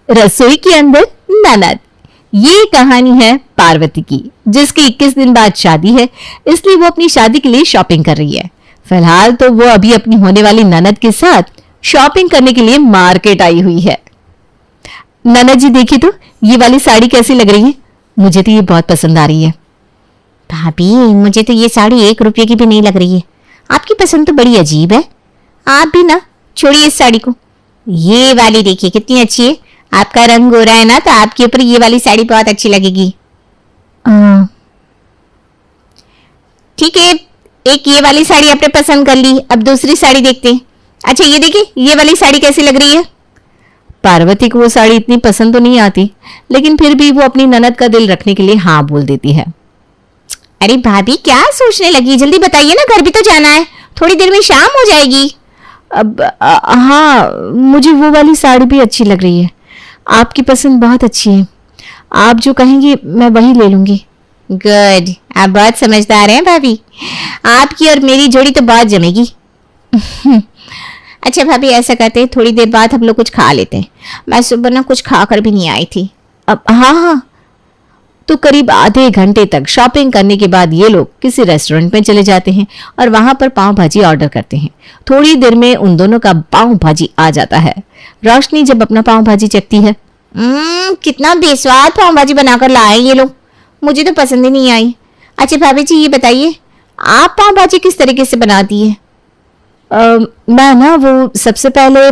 रसोई के अंदर ननद। ये कहानी है पार्वती की, जिसकी 21 दिन बाद शादी है, इसलिए वो अपनी शादी के लिए शॉपिंग कर रही है। फिलहाल तो वो अभी अपनी होने वाली ननद के साथ शॉपिंग करने के लिए मार्केट आई हुई है। ननद जी देखिए तो ये वाली साड़ी कैसी लग रही है? मुझे तो ये बहुत पसंद आ रही है। भाभी मुझे तो ये साड़ी 1 रुपये की भी नहीं लग रही है। आपकी पसंद तो बड़ी अजीब है। आप भी ना छोड़िए इस साड़ी को। ये वाली देखिए कितनी अच्छी है। आपका रंग गोरा है ना, तो आपके ऊपर ये वाली साड़ी बहुत अच्छी लगेगी। ठीक है, एक ये वाली साड़ी आपने पसंद कर ली, अब दूसरी साड़ी देखते हैं। अच्छा ये देखिए, ये वाली साड़ी कैसी लग रही है? पार्वती को वो साड़ी इतनी पसंद तो नहीं आती, लेकिन फिर भी वो अपनी ननद का दिल रखने के लिए हाँ बोल देती है। अरे भाभी क्या सोचने लगी, जल्दी बताइए ना, घर भी तो जाना है, थोड़ी देर में शाम हो जाएगी। अब हाँ, मुझे वो वाली साड़ी भी अच्छी लग रही है। आपकी पसंद बहुत अच्छी है, आप जो कहेंगी मैं वही ले लूंगी। गुड, आप बहुत समझदार हैं भाभी। आपकी और मेरी जोड़ी तो बहुत जमेगी। अच्छा भाभी ऐसा करते हैं, थोड़ी देर बाद हम लोग कुछ खा लेते हैं। मैं सुबह ना कुछ खाकर भी नहीं आई थी। अब हाँ, तो करीब आधे घंटे तक शॉपिंग करने के बाद ये लोग किसी रेस्टोरेंट में चले जाते हैं और वहां पर पाव भाजी ऑर्डर करते हैं। थोड़ी देर में उन दोनों का पाव भाजी आ जाता है। रोशनी जब अपना पाव भाजी चखती है, कितना बेस्वाद पाव भाजी बनाकर लाए ये लोग, मुझे तो पसंद ही नहीं आई। अच्छा भाभी जी ये बताइए, आप पाव भाजी किस तरीके से बनाती है? मैं ना वो सबसे पहले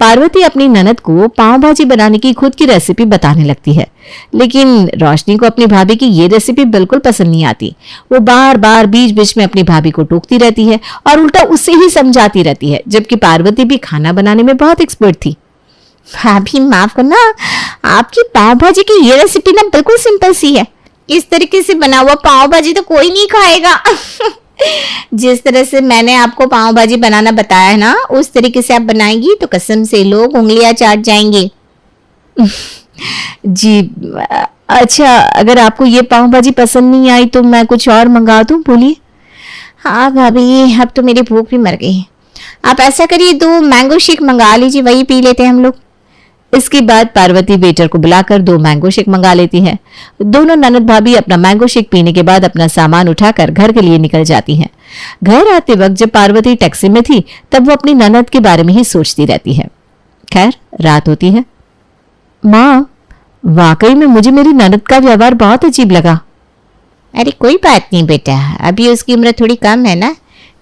पार्वती अपनी ननद को पाव भाजी बनाने की खुद की रेसिपी बताने लगती है, लेकिन रोशनी को अपनी भाभी की ये रेसिपी बिल्कुल पसंद नहीं आती। वो बार बार बीच बीच में अपनी भाभी को टोकती रहती है और उल्टा उससे ही समझाती रहती है, जबकि पार्वती भी खाना बनाने में बहुत एक्सपर्ट थी। भाभी माफ करना, आपकी पाव भाजी की ये रेसिपी ना बिल्कुल सिंपल सी है। इस तरीके से बना हुआ पाव भाजी तो कोई नहीं खाएगा। जिस तरह से मैंने आपको पाव भाजी बनाना बताया है ना, उस तरीके से आप बनाएंगी तो कसम से लोग उंगलियां चाट जाएंगे। जी अच्छा, अगर आपको ये पाव भाजी पसंद नहीं आई तो मैं कुछ और मंगा दूं? बोलिए। हाँ भाभी, अब तो मेरी भूख भी मर गई है। आप ऐसा करिए, 2 मैंगो शेक मंगा लीजिए, वही पी लेते हैं हम लोग। इसके बाद पार्वती वेटर को बुलाकर 2 मैंगो शेक मंगा लेती है। दोनों ननद भाभी अपना मैंगो शेक पीने के बाद अपना सामान उठाकर घर के लिए निकल जाती हैं। घर आते वक्त जब पार्वती टैक्सी में थी, तब वो अपनी ननद के बारे में ही सोचती रहती है। खैर रात होती है। माँ, वाकई में मुझे मेरी ननद का व्यवहार बहुत अजीब लगा। अरे कोई बात नहीं बेटा, अभी उसकी उम्र थोड़ी कम है ना,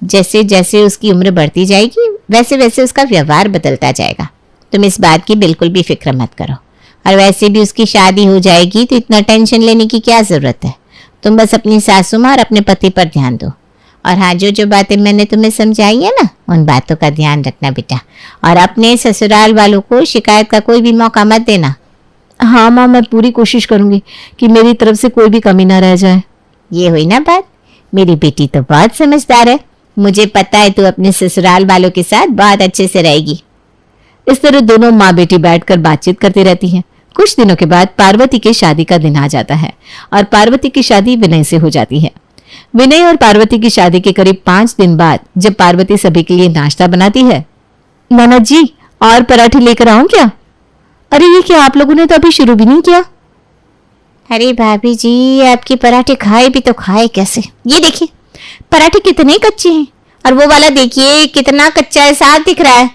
जैसे जैसे उसकी उम्र बढ़ती जाएगी वैसे वैसे उसका व्यवहार बदलता जाएगा। तुम इस बात की बिल्कुल भी फिक्र मत करो। और वैसे भी उसकी शादी हो जाएगी तो इतना टेंशन लेने की क्या जरूरत है। तुम बस अपनी सासू माँ और अपने पति पर ध्यान दो। और हाँ, जो जो बातें मैंने तुम्हें समझाई है ना, उन बातों का ध्यान रखना बेटा। और अपने ससुराल वालों को शिकायत का कोई भी मौका मत देना। हाँ माँ, मैं पूरी कोशिश करूंगी कि मेरी तरफ से कोई भी कमी ना रह जाए। ये हुई ना बात। मेरी बेटी तो बहुत समझदार है, मुझे पता है तू अपने ससुराल वालों के साथ बहुत अच्छे से रहेगी। इस तरह दोनों माँ बेटी बैठकर बातचीत करती रहती हैं। कुछ दिनों के बाद पार्वती के शादी का दिन आ जाता है और पार्वती की शादी विनय से हो जाती है। विनय और पार्वती की शादी के करीब 5 दिन बाद जब पार्वती सभी के लिए नाश्ता बनाती है, ननद जी और पराठे लेकर आऊं क्या? अरे ये क्या, आप लोगों ने तो अभी शुरू भी नहीं किया। अरे भाभी जी, आपके पराठे खाए भी तो खाए कैसे? ये देखिए पराठे कितने कच्चे हैं, और वो वाला देखिए कितना कच्चा है, साफ दिख रहा है।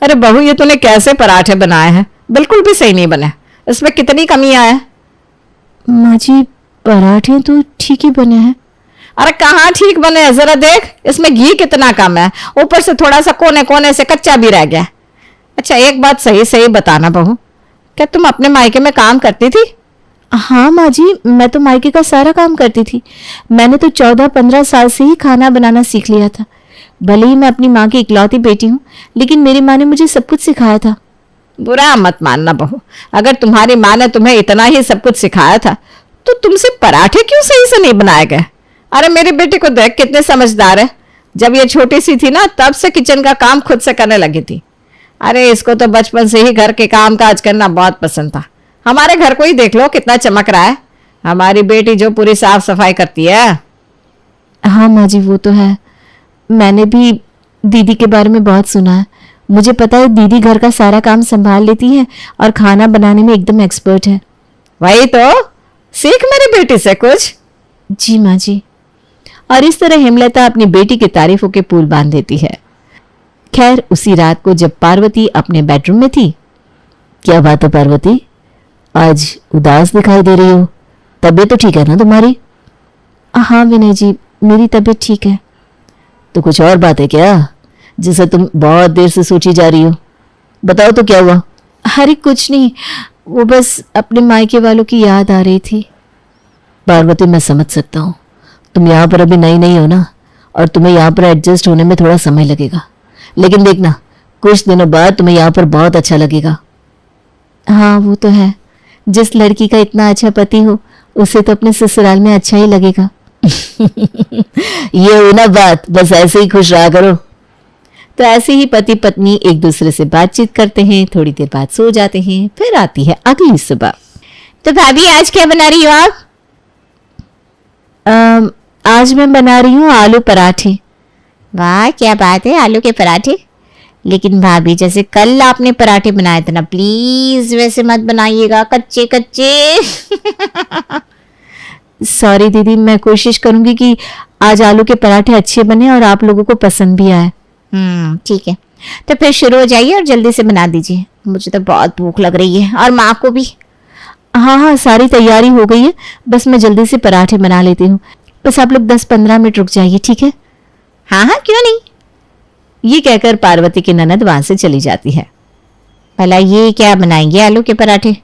अरे बहू, ये तूने कैसे पराठे बनाए हैं? बिल्कुल भी सही नहीं बने, इसमें कितनी कमी है। माँ जी, पराठे तो ठीक ही बने हैं। अरे कहाँ ठीक बने हैं, जरा देख, इसमें घी कितना कम है, ऊपर से थोड़ा सा कोने कोने से कच्चा भी रह गया। अच्छा एक बात सही सही बताना बहू, क्या तुम अपने मायके में काम करती थी? हाँ माँ जी, मैं तो मायके का सारा काम करती थी। मैंने तो 14-15 साल से ही खाना बनाना सीख लिया था। भले ही मैं अपनी माँ की इकलौती बेटी हूँ, लेकिन मेरी माँ ने मुझे सब कुछ सिखाया था। बुरा मत मानना बहू, अगर तुम्हारी माँ ने तुम्हें इतना ही सब कुछ सिखाया था तो तुमसे पराठे क्यों सही से नहीं बनाए गए? अरे मेरी बेटी को देख, कितने समझदार है। जब ये छोटी सी थी ना, तब से किचन का काम खुद से करने लगी थी। अरे इसको तो बचपन से ही घर के काम काज करना बहुत पसंद था। हमारे घर को ही देख लो, कितना चमक रहा है। हमारी बेटी जो पूरी साफ सफाई करती है। हाँ माँ जी, वो तो है। मैंने भी दीदी के बारे में बहुत सुना है, मुझे पता है दीदी घर का सारा काम संभाल लेती है और खाना बनाने में एकदम एक्सपर्ट है। वही तो, सीख मेरी बेटी से कुछ। जी माँ जी। और इस तरह हेमलता अपनी बेटी की तारीफों के पुल बांध देती है। खैर उसी रात को जब पार्वती अपने बेडरूम में थी। क्या बात है पार्वती, आज उदास दिखाई दे रही हो? तबीयत तो ठीक है ना तुम्हारी? हाँ विनय जी, मेरी तबीयत ठीक है। तो कुछ और बात है क्या जिसे तुम बहुत देर से सोची जा रही हो? बताओ तो क्या हुआ? अरे कुछ नहीं, वो बस अपने मायके वालों की याद आ रही थी। पार्वती मैं समझ सकता हूँ, तुम यहाँ पर अभी नई नहीं हो ना, और तुम्हें यहाँ पर एडजस्ट होने में थोड़ा समय लगेगा, लेकिन देखना कुछ दिनों बाद तुम्हें यहाँ पर बहुत अच्छा लगेगा। हाँ वो तो है, जिस लड़की का इतना अच्छा पति हो उसे तो अपने ससुराल में अच्छा ही लगेगा। ये हुई ना बात, बस ऐसे ही खुश रहा करो। तो ऐसे ही पति पत्नी एक दूसरे से बातचीत करते हैं, थोड़ी देर बाद सो जाते हैं। फिर आती है अगली सुबह। तो भाभी आज क्या बना रही हो आप? आज मैं बना रही हूँ आलू पराठे। वाह क्या बात है, आलू के पराठे। लेकिन भाभी जैसे कल आपने पराठे बनाए थे ना, प्लीज वैसे मत बनाइएगा, कच्चे कच्चे। सॉरी दीदी, मैं कोशिश करूंगी कि आज आलू के पराठे अच्छे बने और आप लोगों को पसंद भी आए। ठीक है, तो फिर शुरू हो जाइए और जल्दी से बना दीजिए, मुझे तो बहुत भूख लग रही है और माँ को भी। हाँ हाँ, सारी तैयारी हो गई है, बस मैं जल्दी से पराठे बना लेती हूँ। बस आप लोग 10-15 मिनट रुक जाइए, ठीक है? हाँ हाँ क्यों नहीं। ये कहकर पार्वती की ननद वहां से चली जाती है। भला ये क्या बनाएंगे आलू के पराठे?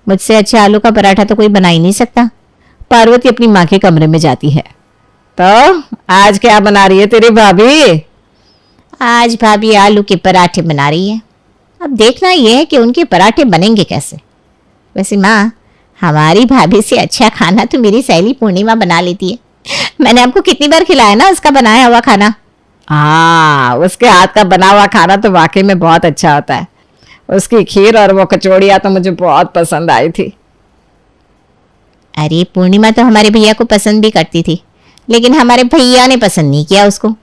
मुझसे अच्छा आलू का पराठा तो कोई बना ही नहीं सकता। पार्वती अपनी माँ के कमरे में जाती है। तो आज क्या बना रही है तेरी भाभी? आज भाभी आलू के पराठे बना रही है। अब देखना यह है कि उनके पराठे बनेंगे कैसे। वैसे माँ, हमारी भाभी से अच्छा खाना तो मेरी सहेली पूर्णिमा बना लेती है। मैंने आपको कितनी बार खिलाया ना उसका बनाया हुआ खाना। हाँ, उसके हाथ का बना हुआ खाना तो वाकई में बहुत अच्छा होता है। उसकी खीर और वो कचौड़ियाँ तो मुझे बहुत पसंद आई थी। अरे पूर्णिमा तो हमारे भैया को पसंद भी करती थी, लेकिन हमारे भैया ने पसंद नहीं किया उसको।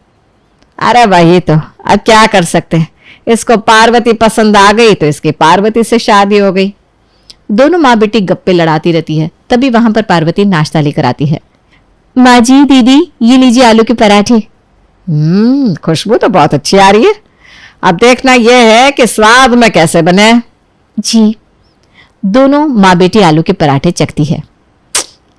अरे वही तो, अब क्या कर सकते हैं, इसको पार्वती पसंद आ गई तो इसकी पार्वती से शादी हो गई। दोनों माँ बेटी गप्पे लड़ाती रहती है। तभी वहां पर पार्वती नाश्ता लेकर आती है। माँ जी, दीदी, ये लीजिए आलू के पराठे। खुशबू तो बहुत अच्छी आ रही है। अब देखना यह है कि स्वाद में कैसे बने। जी। दोनों माँ बेटी आलू के पराठे चखती है।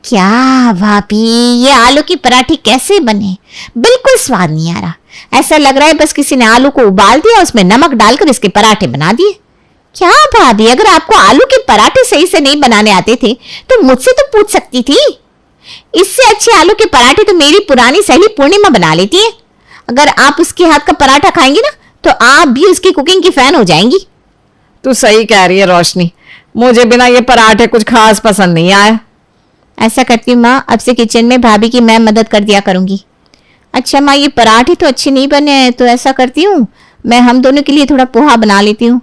क्या भाभी, ये आलू के पराठे कैसे बने? बिल्कुल स्वाद नहीं आ रहा। ऐसा लग रहा है बस किसी ने आलू को उबाल दिया, उसमें नमक डालकर इसके पराठे बना दिए। क्या भाभी, अगर आपको आलू के पराठे सही से नहीं बनाने आते थे तो मुझसे तो पूछ सकती थी। इससे अच्छे आलू के पराठे तो मेरी पुरानी सहेली पूर्णिमा बना लेती है। अगर आप उसके हाथ का पराठा खाएंगी ना तो आप भी उसकी कुकिंग की फैन हो जाएंगी। तू सही कह रही है रोशनी, मुझे बिना ये पराठे कुछ खास पसंद नहीं आया। ऐसा करती हूँ माँ, अब से किचन में भाभी की मैं मदद कर दिया करूंगी। अच्छा माँ, ये पराठे तो अच्छे नहीं बने हैं, तो ऐसा करती हूँ मैं हम दोनों के लिए थोड़ा पोहा बना लेती हूँ,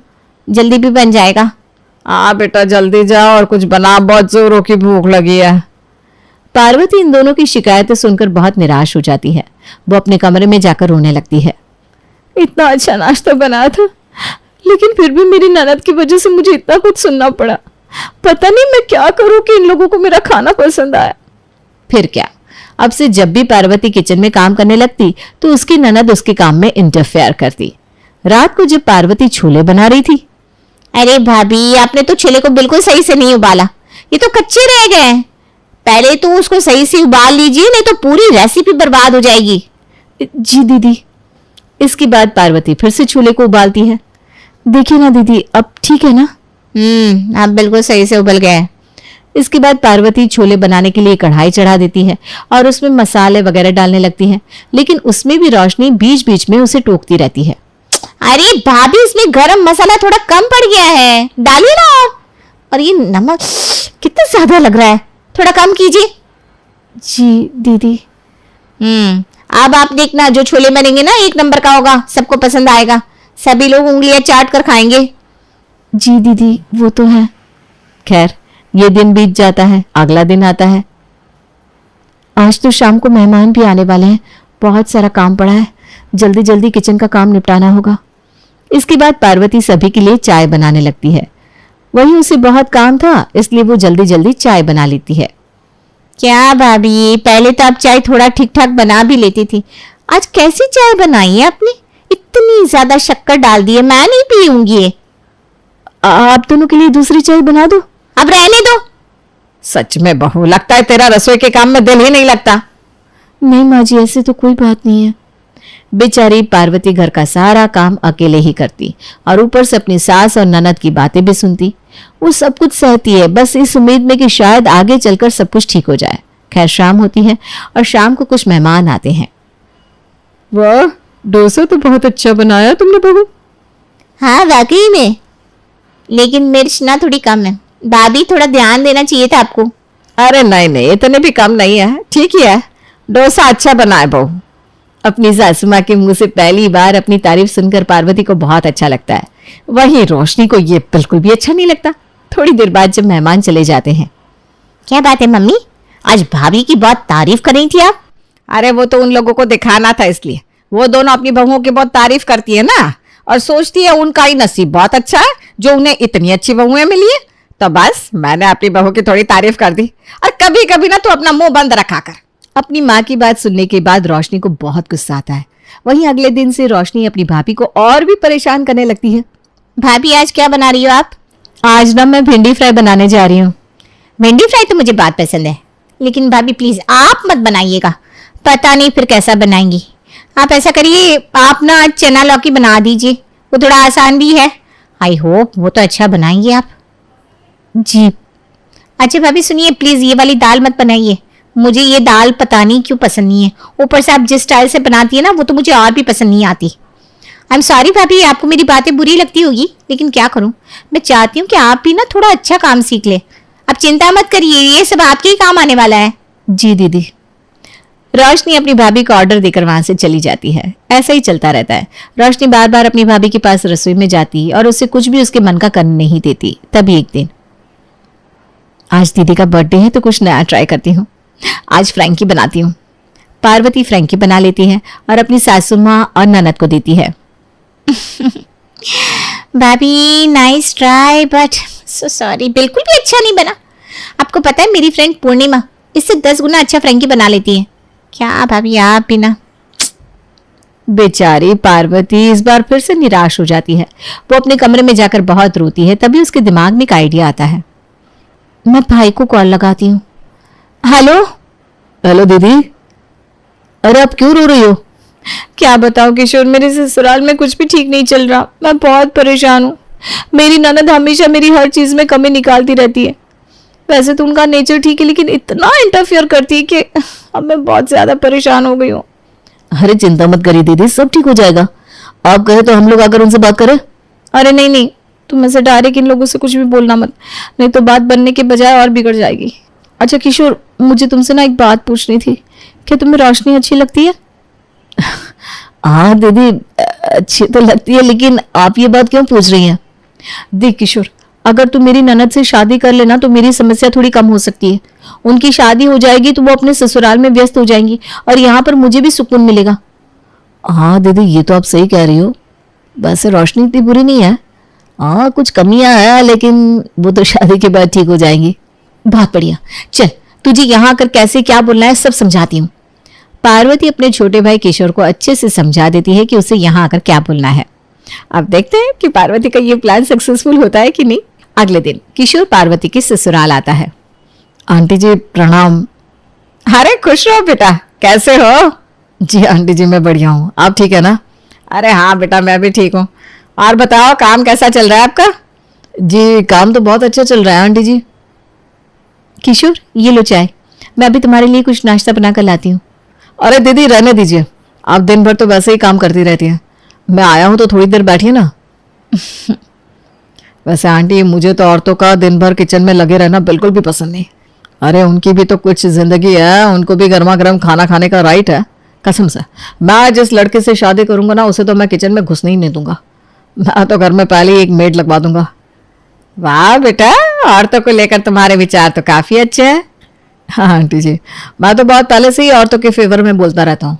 जल्दी भी बन जाएगा। हाँ बेटा, जल्दी जाओ और कुछ बना, बहुत जोरों की भूख लगी है। पार्वती इन दोनों की शिकायतें सुनकर बहुत निराश हो जाती है। वो अपने कमरे में जाकर रोने लगती है। इतना अच्छा नाश्ता बनाया था, लेकिन फिर भी मेरी ननद की वजह से मुझे इतना कुछ सुनना पड़ा। पता नहीं मैं क्या करूं कि इन लोगों को मेरा खाना पसंद आया। फिर क्या, अब से जब भी पार्वती किचन में काम करने लगती तो उसकी ननद उसके काम में इंटरफेयर करती। रात को जब पार्वती छोले बना रही थी। अरे भाभी, आपने तो छोले को बिल्कुल सही से नहीं उबाला, ये तो कच्चे रह गए। पहले तो उसको सही से उबाल लीजिए, नहीं तो पूरी रेसिपी बर्बाद हो जाएगी। जी दीदी। इसके बाद पार्वती फिर से छोले को उबालती है। देखिए ना दीदी, अब ठीक है ना? अब बिल्कुल सही से उबल गया है। इसके बाद पार्वती छोले बनाने के लिए कढ़ाई चढ़ा देती है और उसमें मसाले वगैरह डालने लगती है, लेकिन उसमें भी रोशनी बीच बीच में उसे टोकती रहती है। अरे भाभी, इसमें गरम मसाला थोड़ा कम पड़ गया है, डालिए ना। और ये नमक कितना ज्यादा लग रहा है, थोड़ा कम कीजिए। जी दीदी। अब आप देखना, जो छोले बनेंगे ना 1 नंबर का होगा, सबको पसंद आएगा, सभी लोग उंगलियां चाट कर खाएंगे। जी दीदी, वो तो है। खैर, ये दिन बीत जाता है, अगला दिन आता है। आज तो शाम को मेहमान भी आने वाले हैं, बहुत सारा काम पड़ा है, जल्दी जल्दी किचन का काम निपटाना होगा। इसके बाद पार्वती सभी के लिए चाय बनाने लगती है। वहीं उसे बहुत काम था, इसलिए वो जल्दी जल्दी चाय बना लेती है। क्या भाभी, पहले तो आप चाय थोड़ा ठीक ठाक बना भी लेती थी, आज कैसी चाय बनाई है आपने? इतनी ज्यादा शक्कर डाल दी है, मैं नहीं पीऊंगी ये। आप दोनों के लिए दूसरी चाय बना दो। अब रहने दो। सच में बहू, लगता है तेरा रसोई के काम में दिल ही नहीं लगता। नहीं माँ जी, ऐसे तो कोई बात नहीं है। बेचारी पार्वती घर का सारा काम अकेले ही करती और ऊपर से अपनी सास और ननद की बातें भी सुनती। वो सब कुछ सहती है, बस इस उम्मीद में कि शायद आगे चलकर सब कुछ ठीक हो जाए। खैर शाम होती है और शाम को कुछ मेहमान आते हैं। वाह, डोसा तो बहुत अच्छा बनाया तुमने बहू। हाँ वाकई में, लेकिन मिर्च ना थोड़ी कम है। भाभी थोड़ा ध्यान देना चाहिए था आपको। अरे नहीं नहीं, इतने भी कम नहीं है, ठीक ही है। डोसा अच्छा बना है बहू। अपनी सासू माँ के मुंह से पहली बार अपनी तारीफ सुनकर पार्वती को बहुत अच्छा लगता है। वहीं रोशनी को ये बिल्कुल भी अच्छा नहीं लगता। थोड़ी देर बाद जब मेहमान चले जाते हैं। क्या बात है मम्मी, आज भाभी की बहुत तारीफ कर रही थी आप? अरे वो तो उन लोगों को दिखाना था, इसलिए। वो दोनों अपनी बहुओं की बहुत तारीफ करती है ना, और सोचती है उनका ही नसीब बहुत अच्छा है जो उन्हें इतनी अच्छी बहुएं मिली है। तो बस मैंने अपनी बहू की थोड़ी तारीफ कर दी। और कभी कभी ना तो अपना मुंह बंद रखा कर। अपनी माँ की बात सुनने के बाद रोशनी को बहुत गुस्सा आता है। वहीं अगले दिन से रोशनी अपनी भाभी को और भी परेशान करने लगती है। भाभी आज क्या बना रही हो आप? आज ना मैं भिंडी फ्राई बनाने जा रही हूँ। भिंडी फ्राई तो मुझे बहुत पसंद है, लेकिन भाभी प्लीज आप मत बनाइएगा, पता नहीं फिर कैसा बनाएंगी। आप ऐसा करिए, आप ना चना लौकी बना दीजिए, वो थोड़ा आसान भी है। आई होप वो तो अच्छा बनाएंगे आप। जी। अच्छा भाभी सुनिए, प्लीज ये वाली दाल मत बनाइए, मुझे ये दाल पता नहीं क्यों पसंद नहीं है। ऊपर से आप जिस स्टाइल से बनाती है ना, वो तो मुझे और भी पसंद नहीं आती। आई एम सॉरी भाभी, आपको मेरी बातें बुरी लगती होगी, लेकिन क्या करूं, मैं चाहती हूँ कि आप भी ना थोड़ा अच्छा काम सीख ले। आप चिंता मत करिए, ये सब आपके ही काम आने वाला है। जी दीदी। रोशनी अपनी भाभी को ऑर्डर देकर वहां से चली जाती है। ऐसा ही चलता रहता है। रोशनी बार बार अपनी भाभी के पास रसोई में जाती और उससे कुछ भी उसके मन का करने नहीं देती। तभी एक दिन, आज दीदी का बर्थडे है तो कुछ नया ट्राई करती हूँ। आज फ्रैंकी बनाती हूँ। पार्वती फ्रैंकी बना लेती है और अपनी सासू माँ और ननद को देती है। भाभी nice try but so sorry, बिल्कुल भी अच्छा नहीं बना। आपको पता है मेरी फ्रेंड पूर्णिमा इससे 10 गुना अच्छा फ्रैंकी बना लेती है। क्या भाभी आप भी ना। बेचारी पार्वती इस बार फिर से निराश हो जाती है। वो अपने कमरे में जाकर बहुत रोती है। तभी उसके दिमाग में एक आइडिया आता है। मैं भाई को कॉल लगाती हूँ। हेलो। हेलो दीदी। अरे आप क्यों रो रही हो? क्या बताऊं किशोर, मेरे ससुराल में कुछ भी ठीक नहीं चल रहा। मैं बहुत परेशान हूँ। मेरी ननद हमेशा मेरी हर चीज में कमी निकालती रहती है। वैसे तो उनका नेचर ठीक है, लेकिन इतना इंटरफियर करती है कि अब मैं बहुत ज्यादा परेशान हो गई हूँ। अरे चिंता मत करिए दीदी, सब ठीक हो जाएगा। आप कहे तो हम लोग आकर उनसे बात करें। अरे नहीं नहीं, तुम ऐसे डायरेक्ट इन लोगों से कुछ भी बोलना मत, नहीं तो बात बनने के बजाय और बिगड़ जाएगी। अच्छा किशोर, मुझे तुमसे ना एक बात पूछनी थी। क्या तुम्हें रोशनी अच्छी लगती है? हाँ दीदी, अच्छी तो लगती है, लेकिन आप ये बात क्यों पूछ रही हैं? देख किशोर, अगर तू मेरी ननद से शादी कर लेना तो मेरी समस्या थोड़ी कम हो सकती है। उनकी शादी हो जाएगी तो वो अपने ससुराल में व्यस्त हो जाएंगी और यहाँ पर मुझे भी सुकून मिलेगा। हाँ दीदी, ये तो आप सही कह रही हो। वैसे रोशनी इतनी बुरी नहीं है। हाँ कुछ कमियां हैं, लेकिन वो तो शादी के बाद ठीक हो जाएंगी। बहुत बढ़िया, चल तुझे यहाँ आकर कैसे क्या बोलना है सब समझाती हूँ। पार्वती अपने छोटे भाई किशोर को अच्छे से समझा देती है कि उसे यहाँ आकर क्या बोलना है। अब देखते हैं कि पार्वती का ये प्लान सक्सेसफुल होता है कि नहीं। अगले दिन किशोर पार्वती के ससुराल आता है। आंटी जी प्रणाम। अरे खुश रहो बेटा, कैसे हो? जी आंटी जी मैं बढ़िया हूँ, आप ठीक है ना? अरे हाँ बेटा, मैं भी ठीक हूँ। और बताओ काम कैसा चल रहा है आपका? जी काम तो बहुत अच्छा चल रहा है आंटी जी। किशोर ये लो चाय, मैं अभी तुम्हारे लिए कुछ नाश्ता बना कर लाती हूँ। अरे दीदी रहने दीजिए, आप दिन भर तो वैसे ही काम करती रहती हैं। मैं आया हूँ तो थोड़ी देर बैठिए ना। वैसे आंटी मुझे तो औरतों का दिन भर किचन में लगे रहना बिल्कुल भी पसंद नहीं। अरे उनकी भी तो कुछ जिंदगी है, उनको भी गर्मा गर्म खाना खाने का राइट है। कसम से मैं जिस लड़के से शादी करूंगा ना, उसे तो मैं किचन में घुसने ही नहीं दूंगा। मैं तो घर में पहले ही एक मेड लगवा दूंगा। वाह बेटा, औरतों को लेकर तुम्हारे विचार तो काफी अच्छे हैं। हाँ आंटी जी, मैं तो बहुत पहले से ही औरतों के फेवर में बोलता रहता हूँ,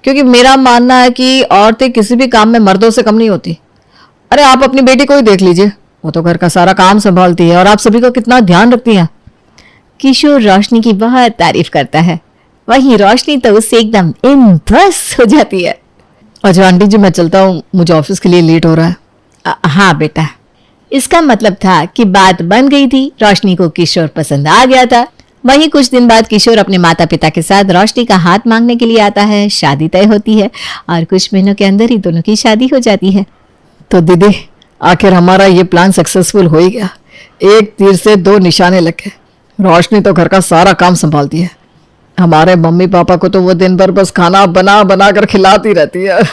क्योंकि मेरा मानना है कि औरतें किसी भी काम में मर्दों से कम नहीं होती। अरे आप अपनी बेटी को ही देख लीजिए, वो तो घर का सारा काम संभालती है और आप सभी का कितना ध्यान रखती हैं। किशोर रोशनी की बहुत तारीफ करता है, वहीं रोशनी तो उससे एकदम इम्प्रेस हो जाती है। अच्छा आंटी जी मैं चलता हूँ, मुझे ऑफिस के लिए लेट हो रहा है। हाँ बेटा। इसका मतलब था कि बात बन गई थी, रोशनी को किशोर पसंद आ गया था। वहीं कुछ दिन बाद किशोर अपने माता पिता के साथ रोशनी का हाथ मांगने के लिए आता है, शादी तय होती है और कुछ महीनों के अंदर ही दोनों की शादी हो जाती है। तो दीदी आखिर हमारा ये प्लान सक्सेसफुल हो ही गया, एक तीर से दो निशाने लगे। रोशनी तो घर का सारा काम संभालती है, हमारे मम्मी पापा को तो वो दिन भर बस खाना बना बना कर खिलाती रहती है।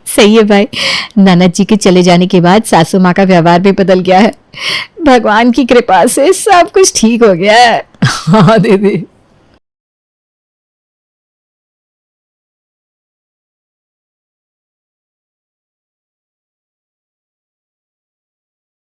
सही है भाई, ननद जी के चले जाने के बाद सासू माँ का व्यवहार भी बदल गया है। भगवान की कृपा से सब कुछ ठीक हो गया है। हाँ दीदी।